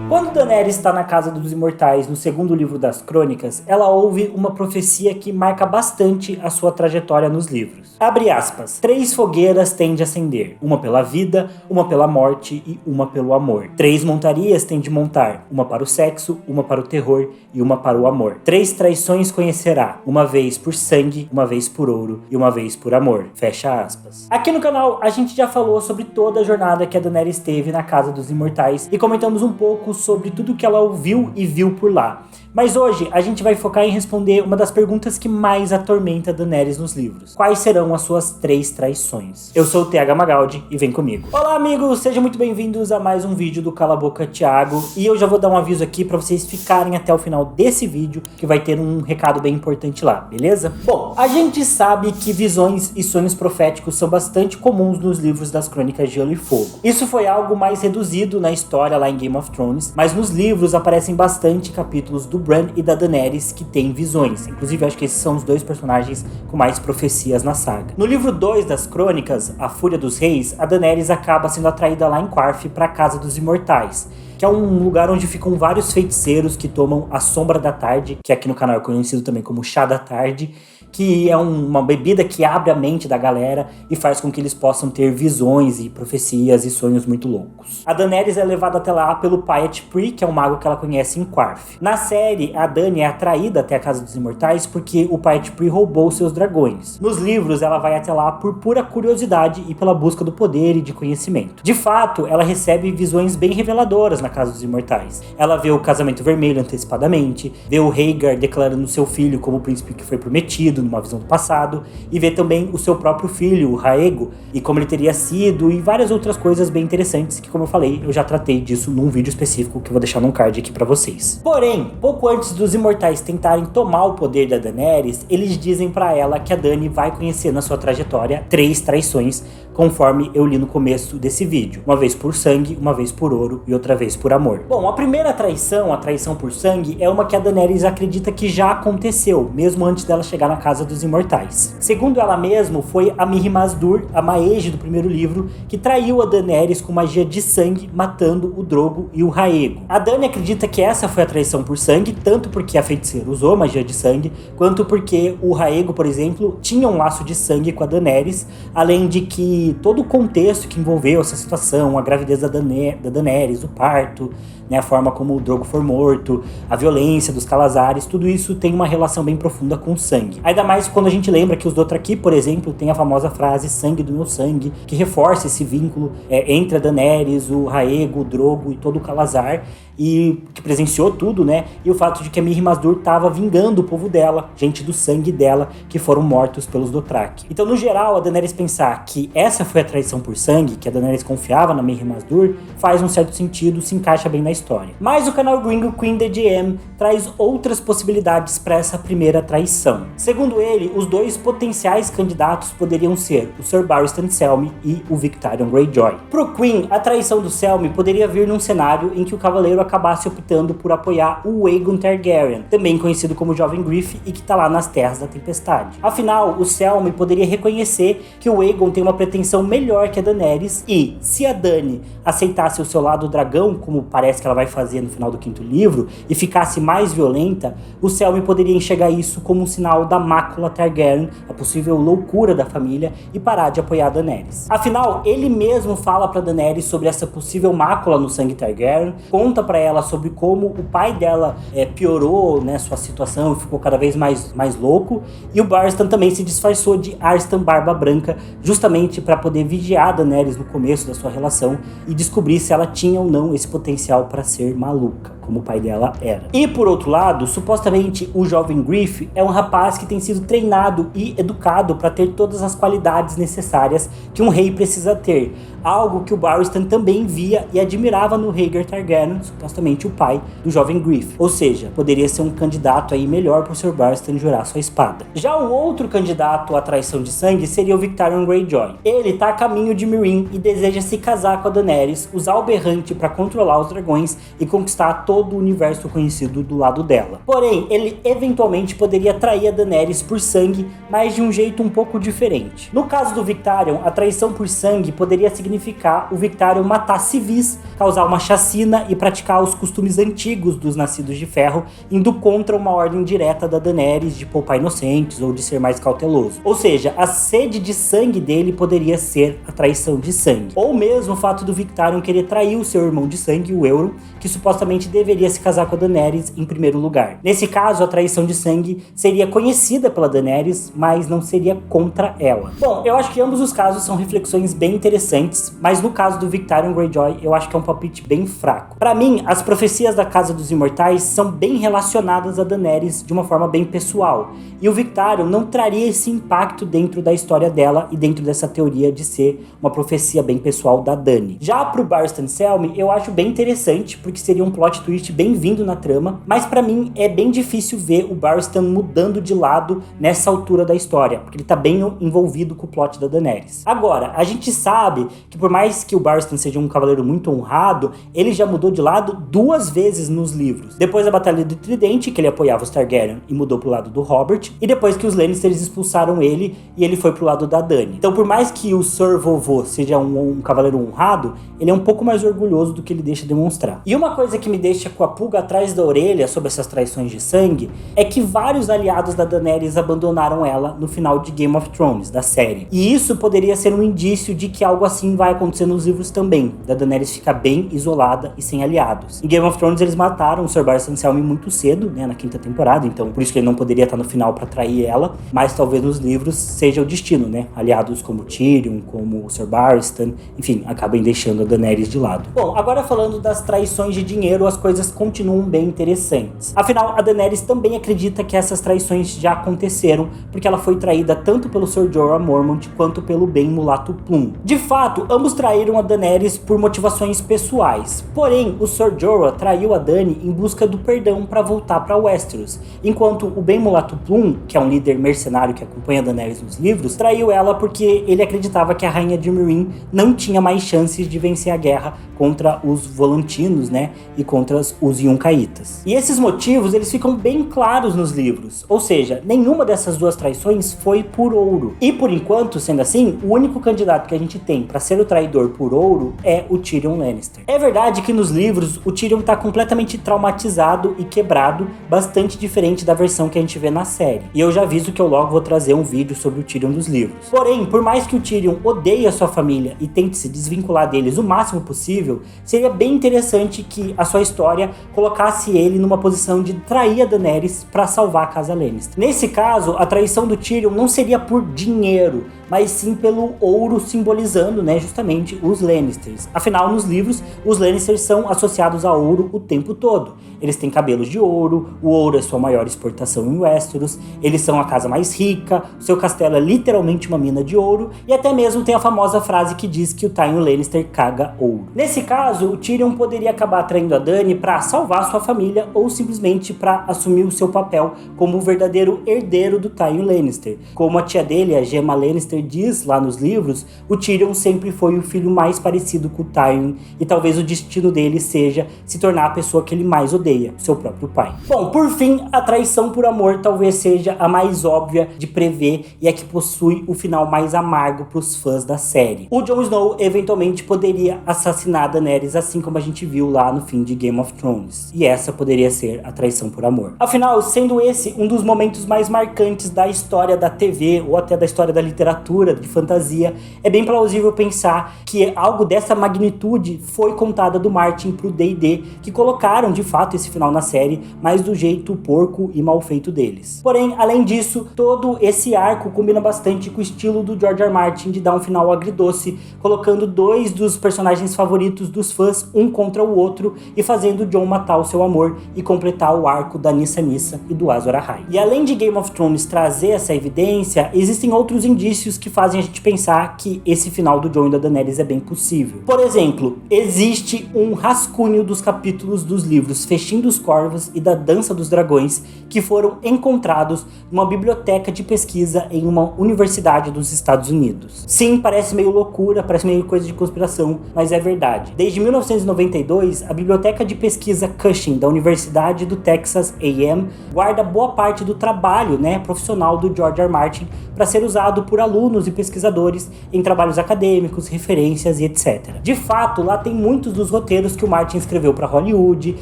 Quando Daenerys está na Casa dos Imortais, no segundo livro das Crônicas, ela ouve uma profecia que marca bastante a sua trajetória nos livros. Abre aspas. 3 fogueiras têm de acender, uma pela vida, uma pela morte e uma pelo amor. 3 montarias têm de montar, uma para o sexo, uma para o terror e uma para o amor. 3 traições conhecerá, uma vez por sangue, uma vez por ouro e uma vez por amor. Fecha aspas. Aqui no canal a gente já falou sobre toda a jornada que a Daenerys teve na Casa dos Imortais e comentamos um pouco sobre tudo que ela ouviu e viu por lá. Mas hoje a gente vai focar em responder uma das perguntas que mais atormenta Daenerys nos livros. Quais serão as suas 3 traições? Eu sou o TH Magaldi e vem comigo. Olá amigos, sejam muito bem-vindos a mais um vídeo do Cala a Boca Thiago. E eu já vou dar um aviso aqui para vocês ficarem até o final desse vídeo, que vai ter um recado bem importante lá, beleza? Bom, a gente sabe que visões e sonhos proféticos são bastante comuns nos livros das Crônicas de Gelo e Fogo. Isso foi algo mais reduzido na história lá em Game of Thrones, mas nos livros aparecem bastante capítulos do Bran e da Daenerys que têm visões. Inclusive, acho que esses são os 2 personagens com mais profecias na saga. No livro 2 das Crônicas, A Fúria dos Reis, a Daenerys acaba sendo atraída lá em Qarth para a Casa dos Imortais, que é um lugar onde ficam vários feiticeiros que tomam a Sombra da Tarde, que aqui no canal é conhecido também como Chá da Tarde, que é uma bebida que abre a mente da galera e faz com que eles possam ter visões e profecias e sonhos muito loucos. A Daenerys é levada até lá pelo Pyat Pree, que é um mago que ela conhece em Qarth. Na série, a Dany é atraída até a Casa dos Imortais porque o Pyat Pree roubou seus dragões. Nos livros, ela vai até lá por pura curiosidade e pela busca do poder e de conhecimento. De fato, ela recebe visões bem reveladoras na Casa dos Imortais. Ela vê o casamento vermelho antecipadamente, vê o Rhaegar declarando seu filho como o príncipe que foi prometido, numa visão do passado, e vê também o seu próprio filho, o Rhaego, e como ele teria sido, e várias outras coisas bem interessantes que, como eu falei, eu já tratei disso num vídeo específico que eu vou deixar num card aqui pra vocês. Porém, pouco antes dos Imortais tentarem tomar o poder da Daenerys, eles dizem pra ela que a Dany vai conhecer na sua trajetória 3 traições, conforme eu li no começo desse vídeo. Uma vez por sangue, uma vez por ouro e outra vez por amor. Bom, a primeira traição, a traição por sangue, é uma que a Daenerys acredita que já aconteceu, mesmo antes dela chegar na Casa dos Imortais. Segundo ela mesma, foi a Mirri Maz Duur, a Maege do primeiro livro, que traiu a Daenerys com magia de sangue, matando o Drogo e o Rhaego. A Dany acredita que essa foi a traição por sangue, tanto porque a feiticeira usou magia de sangue, quanto porque o Rhaego, por exemplo, tinha um laço de sangue com a Daenerys, além de que todo o contexto que envolveu essa situação, a gravidez da Daenerys, o parto, né, a forma como o Drogo foi morto, a violência dos Calazares, tudo isso tem uma relação bem profunda com o sangue. Ainda mais quando a gente lembra que os Dothraki, por exemplo, tem a famosa frase sangue do meu sangue, que reforça esse vínculo entre a Daenerys, o Rhaego, o Drogo e todo o Calazar, e que presenciou tudo, né? E o fato de que a Mirri Maz Duur estava vingando o povo dela, gente do sangue dela, que foram mortos pelos Dothraki. Então, no geral, a Daenerys pensar que essa foi a traição por sangue, que a Daenerys confiava na Mirri Maz Duur, faz um certo sentido, se encaixa bem na história. Mas o canal gringo Queen the GM traz outras possibilidades para essa primeira traição. Segundo ele, os 2 potenciais candidatos poderiam ser o Sir Barristan Selmy e o Victarion Greyjoy. Pro Queen, a traição do Selmy poderia vir num cenário em que o cavaleiro acabasse optando por apoiar o Aegon Targaryen, também conhecido como Jovem Griff e que tá lá nas Terras da Tempestade. Afinal, o Selmy poderia reconhecer que o Aegon tem uma pretensão melhor que a Daenerys e, se a Dany aceitasse o seu lado dragão, como parece que ela vai fazer no final do 5º livro, e ficasse mais violenta, o Selmy poderia enxergar isso como um sinal da mácula Targaryen, a possível loucura da família, e parar de apoiar a Daenerys. Afinal, ele mesmo fala pra Daenerys sobre essa possível mácula no sangue Targaryen, conta pra ela sobre como o pai dela piorou, né, sua situação e ficou cada vez mais louco, e o Barristan também se disfarçou de Arstan Barba Branca, justamente para poder vigiar a Daenerys no começo da sua relação e descobrir se ela tinha ou não esse potencial para ser maluca, como o pai dela era. E por outro lado, supostamente o Jovem Griff é um rapaz que tem sido treinado e educado para ter todas as qualidades necessárias que um rei precisa ter, algo que o Barristan também via e admirava no Rhaegar Targaryen, supostamente o pai do Jovem Griff. Ou seja, poderia ser um candidato aí melhor para o Sr. Barristan jurar sua espada. Já o outro candidato à traição de sangue seria o Victarion Greyjoy. Ele está a caminho de Meereen e deseja se casar com a Daenerys, usar o berrante para controlar os dragões e conquistar todo todo o universo conhecido do lado dela. Porém, ele eventualmente poderia trair a Daenerys por sangue, mas de um jeito um pouco diferente. No caso do Victarion, a traição por sangue poderia significar o Victarion matar civis, causar uma chacina e praticar os costumes antigos dos Nascidos de Ferro, indo contra uma ordem direta da Daenerys de poupar inocentes ou de ser mais cauteloso. Ou seja, a sede de sangue dele poderia ser a traição de sangue. Ou mesmo o fato do Victarion querer trair o seu irmão de sangue, o Euron, que supostamente deveria se casar com a Daenerys em primeiro lugar. Nesse caso, a traição de sangue seria conhecida pela Daenerys, mas não seria contra ela. Bom, eu acho que ambos os casos são reflexões bem interessantes, mas no caso do Victarion Greyjoy, eu acho que é um palpite bem fraco. Pra mim, as profecias da Casa dos Imortais são bem relacionadas a Daenerys de uma forma bem pessoal, e o Victarion não traria esse impacto dentro da história dela e dentro dessa teoria de ser uma profecia bem pessoal da Dany. Já pro Barristan Selmy, eu acho bem interessante, porque seria um plot twist bem-vindo na trama, mas pra mim é bem difícil ver o Barristan mudando de lado nessa altura da história, porque ele tá bem envolvido com o plot da Daenerys. Agora, a gente sabe que por mais que o Barristan seja um cavaleiro muito honrado, ele já mudou de lado 2 vezes nos livros. Depois da Batalha do Tridente, que ele apoiava os Targaryen e mudou pro lado do Robert, e depois que os Lannisters expulsaram ele e ele foi pro lado da Dany. Então, por mais que o Sir Vovô seja um cavaleiro honrado, ele é um pouco mais orgulhoso do que ele deixa demonstrar. E uma coisa que me deixa com a pulga atrás da orelha sobre essas traições de sangue é que vários aliados da Daenerys abandonaram ela no final de Game of Thrones, da série. E isso poderia ser um indício de que algo assim vai acontecer nos livros também, da Daenerys ficar bem isolada e sem aliados. Em Game of Thrones eles mataram o Sir Barristan Selmy muito cedo, né, na 5ª temporada, então por isso que ele não poderia estar no final pra trair ela, mas talvez nos livros seja o destino, né? Aliados como Tyrion, como o Sir Barristan, enfim, acabem deixando a Daenerys de lado. Bom, agora falando das traições de dinheiro, as coisas continuam bem interessantes. Afinal, a Daenerys também acredita que essas traições já aconteceram, porque ela foi traída tanto pelo Sir Jorah Mormont quanto pelo bem mulato Plum. De fato, ambos traíram a Daenerys por motivações pessoais. Porém, o Sir Jorah traiu a Dany em busca do perdão para voltar para Westeros, enquanto o bem mulato Plum, que é um líder mercenário que acompanha a Daenerys nos livros, traiu ela porque ele acreditava que a rainha de Meereen não tinha mais chances de vencer a guerra contra os Volantinos, né, e contra os Yuncaítas. E esses motivos, eles ficam bem claros nos livros, ou seja, nenhuma dessas 2 traições foi por ouro. E por enquanto, sendo assim, o único candidato que a gente tem para ser o traidor por ouro é o Tyrion Lannister. É verdade que nos livros o Tyrion tá completamente traumatizado e quebrado, bastante diferente da versão que a gente vê na série. E eu já aviso que eu logo vou trazer um vídeo sobre o Tyrion dos livros. Porém, por mais que o Tyrion odeie a sua família e tente se desvincular deles o máximo possível, seria bem interessante que a sua história colocasse ele numa posição de trair a Daenerys para salvar a casa Lannister. Nesse caso, a traição do Tyrion não seria por dinheiro, mas sim pelo ouro, simbolizando, né, justamente os Lannisters. Afinal, nos livros, os Lannisters são associados a ouro o tempo todo. Eles têm cabelos de ouro, o ouro é sua maior exportação em Westeros, eles são a casa mais rica, o seu castelo é literalmente uma mina de ouro, e até mesmo tem a famosa frase que diz que o Tywin Lannister caga ouro. Nesse caso, o Tyrion poderia acabar traindo a Dany para salvar sua família ou simplesmente para assumir o seu papel como o verdadeiro herdeiro do Tywin Lannister. Como a tia dele, a Gemma Lannister, diz lá nos livros, o Tyrion sempre foi o filho mais parecido com o Tywin e talvez o destino dele seja se tornar a pessoa que ele mais odeia, seu próprio pai. Bom, por fim, a traição por amor talvez seja a mais óbvia de prever e a que possui o final mais amargo para os fãs da série. O Jon Snow eventualmente poderia assassinar a Daenerys, assim como a gente viu lá no fim de Game of Thrones, e essa poderia ser a traição por amor. Afinal, sendo esse um dos momentos mais marcantes da história da TV ou até da história da literatura, de fantasia, é bem plausível pensar que algo dessa magnitude foi contada do Martin pro D&D, que colocaram de fato esse final na série, mas do jeito porco e mal feito deles. Porém, além disso, todo esse arco combina bastante com o estilo do George R. R. Martin de dar um final agridoce, colocando 2 dos personagens favoritos dos fãs um contra o outro e fazendo Jon matar o seu amor e completar o arco da Nissa Nissa e do Azor Ahai. E além de Game of Thrones trazer essa evidência, existem outros indícios que fazem a gente pensar que esse final do Jon e da Daenerys é bem possível. Por exemplo, existe um rascunho dos capítulos dos livros Festim dos Corvos e da Dança dos Dragões que foram encontrados numa biblioteca de pesquisa em uma universidade dos Estados Unidos. Sim, parece meio loucura, parece meio coisa de conspiração, mas é verdade. Desde 1992, a biblioteca de pesquisa pesquisa Cushing, da Universidade do Texas A&M, guarda boa parte do trabalho, profissional do George R. R. Martin para ser usado por alunos e pesquisadores em trabalhos acadêmicos, referências e etc. De fato, lá tem muitos dos roteiros que o Martin escreveu para Hollywood,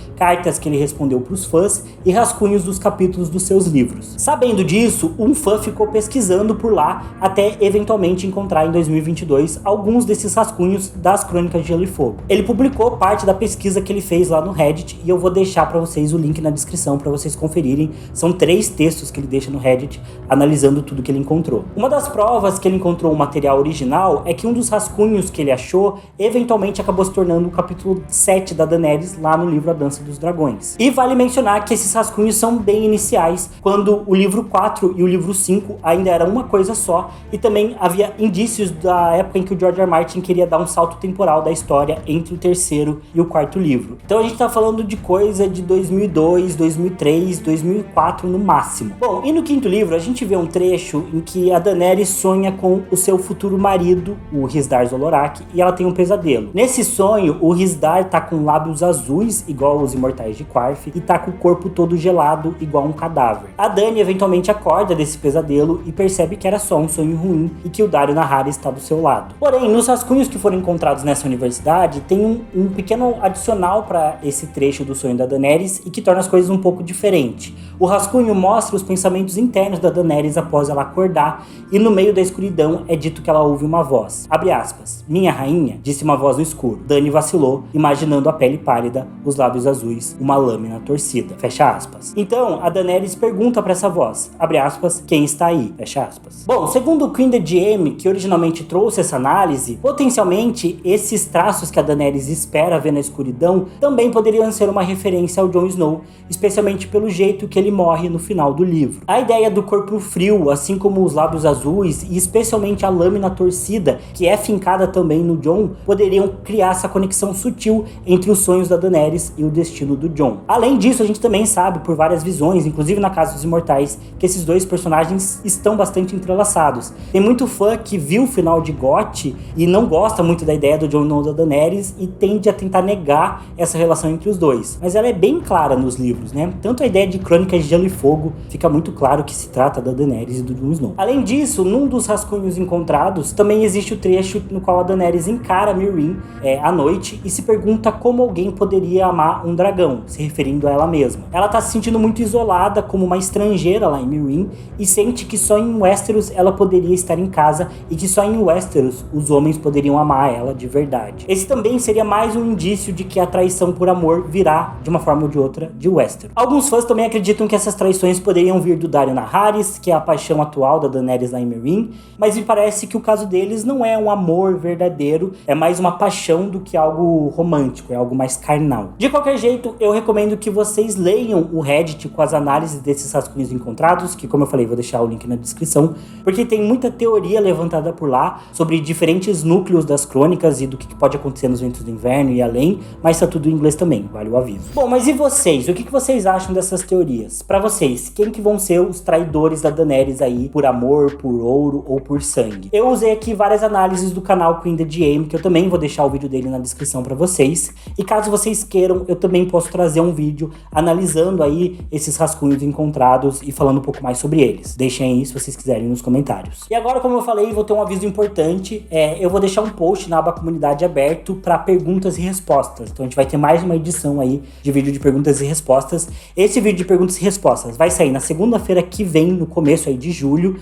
cartas que ele respondeu para os fãs e rascunhos dos capítulos dos seus livros. Sabendo disso, um fã ficou pesquisando por lá até eventualmente encontrar em 2022 alguns desses rascunhos das Crônicas de Gelo e Fogo. Ele publicou parte da pesquisa que ele fez lá no Reddit e eu vou deixar para vocês o link na descrição para vocês conferirem. São 3 textos que ele deixa no Reddit analisando tudo que ele encontrou. Uma das provas que ele encontrou o material original é que um dos rascunhos que ele achou eventualmente acabou se tornando o capítulo 7 da Daenerys lá no livro A Dança dos Dragões. E vale mencionar que esses rascunhos são bem iniciais, quando o livro 4 e o livro 5 ainda eram uma coisa só, e também havia indícios da época em que o George R. R. Martin queria dar um salto temporal da história entre o terceiro e o quarto livro. Então a gente tá falando de coisa de 2002, 2003, 2004 no máximo. Bom, e no quinto livro a gente vê um trecho em que a Daenerys sonha com o seu futuro marido, o Rhysdar Zolorak, e ela tem um pesadelo. Nesse sonho, o Rhysdar tá com lábios azuis, igual os Imortais de Qarth, e tá com o corpo todo gelado, igual um cadáver. A Dany eventualmente acorda desse pesadelo e percebe que era só um sonho ruim e que o Daario Naharis está do seu lado. Porém, nos rascunhos que foram encontrados nessa universidade, tem um pequeno adicional para esse trecho do sonho da Daenerys e que torna as coisas um pouco diferentes. O rascunho mostra os pensamentos internos da Daenerys após ela acordar, e no meio da escuridão é dito que ela ouve uma voz. Abre aspas. Minha rainha, disse uma voz no escuro. Dany vacilou, imaginando a pele pálida, os lábios azuis, uma lâmina torcida. Fecha aspas. Então, a Daenerys pergunta para essa voz. Abre aspas. Quem está aí? Fecha aspas. Bom, segundo o Queen the GM, que originalmente trouxe essa análise, potencialmente esses traços que a Daenerys espera ver na escuridão também poderiam ser uma referência ao Jon Snow, especialmente pelo jeito que ele morre no final do livro. A ideia do corpo frio, assim como os lábios azuis e especialmente a lâmina torcida, que é fincada também no Jon, poderiam criar essa conexão sutil entre os sonhos da Daenerys e o destino do Jon. Além disso, a gente também sabe por várias visões, inclusive na Casa dos Imortais, que esses dois personagens estão bastante entrelaçados. Tem muito fã que viu o final de GOT e não gosta muito da ideia do Jon Snow da Daenerys e tende a tentar negar essa relação entre os dois. Mas ela é bem clara nos livros, Tanto a ideia de Crônicas de Gelo e Fogo fica muito claro que se trata da Daenerys e do Jon Snow. Além disso, num dos rascunhos encontrados, também existe o trecho no qual a Daenerys encara Meereen à noite e se pergunta como alguém poderia amar um dragão, se referindo a ela mesma. Ela tá se sentindo muito isolada como uma estrangeira lá em Meereen e sente que só em Westeros ela poderia estar em casa e que só em Westeros os homens poderiam amar ela de verdade. Esse também seria mais um indício de que a traição por amor virá, de uma forma ou de outra, de Westeros. Alguns fãs também acreditam que essas traições poderiam vir do Daario Naharis, que é a paixão atual da Daenerys lá em Meereen, mas me parece que o caso deles não é um amor verdadeiro, é mais uma paixão do que algo romântico, é algo mais carnal. De qualquer jeito, eu recomendo que vocês leiam o Reddit com as análises desses rascunhos encontrados, que como eu falei, vou deixar o link na descrição, porque tem muita teoria levantada por lá sobre diferentes núcleos das crônicas e do que pode acontecer nos Ventos do Inverno e além, mas tá tudo em inglês também, vale o aviso. Bom, mas e vocês? O que vocês acham dessas teorias? Pra vocês, quem que vão ser os traidores da Daenerys aí, por amor, por ouro ou por sangue? Eu usei aqui várias análises do canal Queen the GM, que eu também vou deixar o vídeo dele na descrição pra vocês, e caso vocês queiram, eu também posso trazer um vídeo analisando aí esses rascunhos encontrados e falando um pouco mais sobre eles. Deixem aí se vocês quiserem nos comentários. E agora, como eu falei, vou ter um aviso importante, eu vou deixar um post na aba comunidade aberto para perguntas e respostas. Então a gente vai ter mais uma edição aí de vídeo de perguntas e respostas. Esse vídeo de perguntas e respostas vai sair na segunda-feira que vem, no começo aí de julho,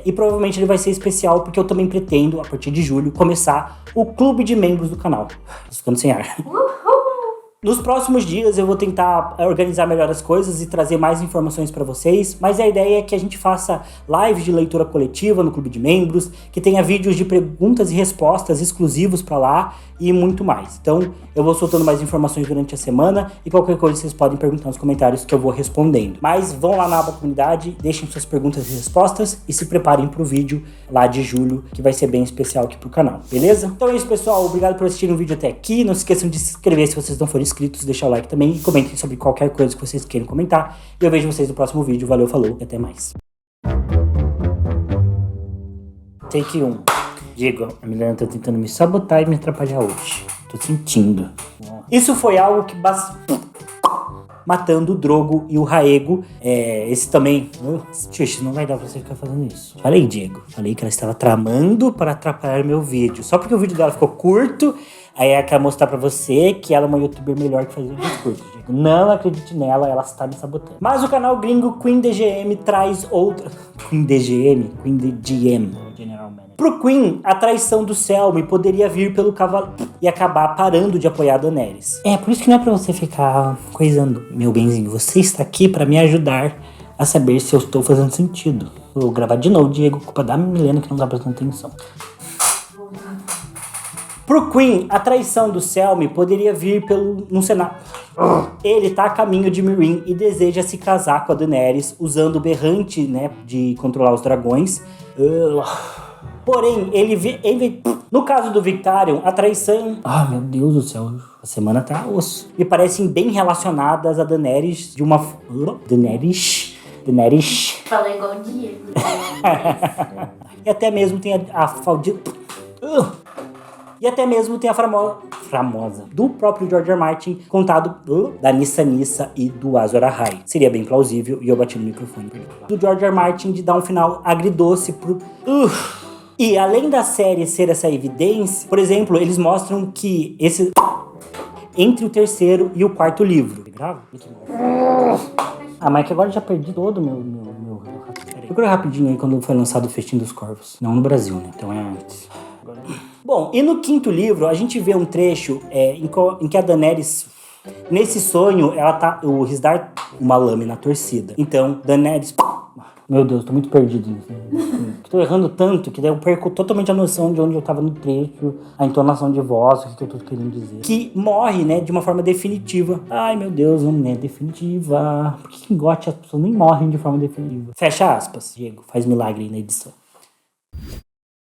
e provavelmente ele vai ser especial porque eu também pretendo, a partir de julho, começar o clube de membros do canal. Tô ficando sem ar. Nos próximos dias eu vou tentar organizar melhor as coisas e trazer mais informações para vocês, mas a ideia é que a gente faça lives de leitura coletiva no clube de membros, que tenha vídeos de perguntas e respostas exclusivos para lá e muito mais. Então eu vou soltando mais informações durante a semana e qualquer coisa vocês podem perguntar nos comentários que eu vou respondendo. Mas vão lá na aba comunidade, deixem suas perguntas e respostas e se preparem pro vídeo lá de julho, que vai ser bem especial aqui pro canal, beleza? Então é isso, pessoal, obrigado por assistirem o vídeo até aqui, não se esqueçam de se inscrever se vocês não forem inscritos, deixar o like também e comentem sobre qualquer coisa que vocês queiram comentar. E eu vejo vocês no próximo vídeo, valeu, falou e até mais. Take 1. Diego, a Milena tá tentando me sabotar e me atrapalhar hoje. Tô sentindo. Isso foi algo que matando o Drogo e o Raego. Esse também... Xuxa, não vai dar pra você ficar fazendo isso. Falei, Diego. Falei que ela estava tramando para atrapalhar meu vídeo. Só porque o vídeo dela ficou curto, aí ela quer mostrar pra você que ela é uma youtuber melhor que faz vídeos curtos, Diego. Não acredite nela, ela está me sabotando. Mas o canal gringo Queen DGM traz outra... Queen DGM? Queen DGM, General Manager. Pro Queen, a traição do Selmy poderia vir pelo cavalo e acabar parando de apoiar a Daenerys. Por isso que não é pra você ficar coisando, meu benzinho. Você está aqui pra me ajudar a saber se eu estou fazendo sentido. Vou gravar de novo, Diego, culpa da Milena que não tá prestando atenção. Pro Queen, a traição do Selmy poderia vir no cenário. Ele tá a caminho de Meereen e deseja se casar com a Daenerys, usando o berrante, né, de controlar os dragões. Porém, no caso do Victarion, a traição... meu Deus do céu, a semana tá osso. Me parecem bem relacionadas a Daenerys de uma... Daenerys... Falei igual o Diego. E até mesmo tem a faldita... E até mesmo tem a famosa do próprio George R. Martin, contado da Nissa e do Azor Ahai. Seria bem plausível, e eu bati no microfone. Do George R. Martin de dar um final agridoce pro... E além da série ser essa evidência, por exemplo, eles mostram que esse... entre o terceiro e o quarto livro. Grava? Mas que agora eu já perdi todo o meu... Procura rapidinho aí quando foi lançado o Festim dos Corvos. Não no Brasil, né? Então é antes. Bom, e no quinto livro, a gente vê um trecho em que a Daenerys, nesse sonho, o Risdar, uma lâmina torcida. Então, Daenerys... Meu Deus, tô muito perdido nisso. Tô errando tanto que daí eu perco totalmente a noção de onde eu tava no trecho, a entonação de voz, o que eu tô querendo dizer. Que morre, né, de uma forma definitiva. Ai, meu Deus, não é definitiva. Por que em GOT as pessoas nem morrem de forma definitiva? Fecha aspas, Diego, faz milagre aí na edição.